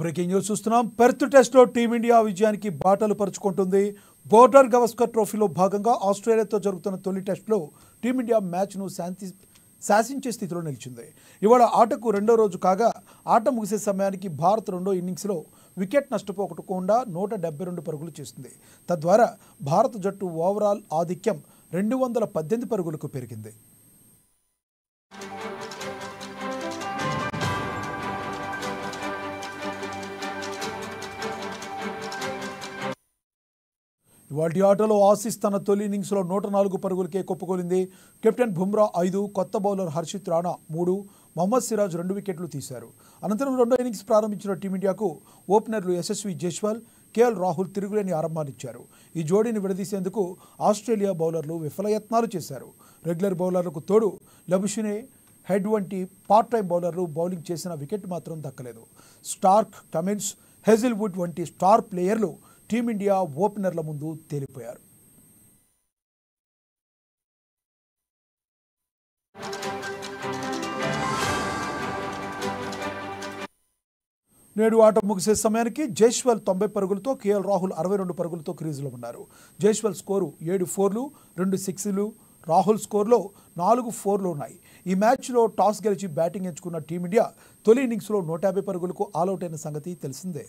Breaking news చూస్తున్నాం. Perth టెస్ట్లో team India విజయానికి బాటలు పరుచుకుంటుంది. బోర్డర్ గవస్కర్ ట్రోఫీలో భాగంగా ఆస్ట్రేలియాతో జరుగుతున్న తొలి టెస్ట్లో టీమిండియా మ్యాచ్ను శాసించే స్థితిలో నిలిచింది. ఇవాళ ఆటకు రెండో రోజు కాగా ఆట ముగిసే సమయానికి భారత్ రెండో ఇన్నింగ్స్లో వికెట్ నష్టపోకుండా 172 పరుగులు చేసింది. తద్వారా భారత జట్టు ఓవరాల్ ఆధిక్యం 218 పరుగులకు పెరిగింది. ఇవాల్టి ఆటలో ఆసీస్ తన తొలి ఇన్నింగ్స్లో 104 పరుగులకే కుప్పకూలింది. కెప్టెన్ బుమ్రా 5, కొత్త బౌలర్ హర్షిత్ రాణా 3, మొహమ్మద్ సిరాజ్ 2 వికెట్లు తీశారు. అనంతరం రెండో ఇన్నింగ్స్ ప్రారంభించిన టీమిండియాకు ఓపెనర్లు యశస్వి జైస్వాల్, కేఎల్ రాహుల్ తిరుగులేని ఆరంభాన్నిచ్చారు. ఈ జోడీని విడదీసేందుకు ఆస్ట్రేలియా బౌలర్లు విఫలయత్నాలు చేశారు. రెగ్యులర్ బౌలర్లకు తోడు లబుషినే, హెడ్ వంటి పార్ట్ టైం బౌలర్లు బౌలింగ్ చేసిన వికెట్ మాత్రం దక్కలేదు. స్టార్క్, కమిన్స్, హెజిల్వుడ్ వంటి స్టార్ ప్లేయర్లు టీమిండియా ఓపెనర్ల ముందు తేలిపోయారు. నేడు ఆట ముగిసే సమయానికి జైస్వాల్ 90 పరుగులతో, కేఎల్ రాహుల్ 62 పరుగులతో క్రీజులో ఉన్నారు. జైస్వాల్ స్కోరు 7 4లు, 2 6లు, రాహుల్ స్కోర్లో 4 4లు ఉన్నాయి. ఈ మ్యాచ్లో టాస్ గెలిచి బ్యాటింగ్ ఎంచుకున్న టీమిండియా తొలి ఇన్నింగ్స్లో 150 పరుగులకు ఆలౌట్ అయిన సంగతి తెలిసిందే.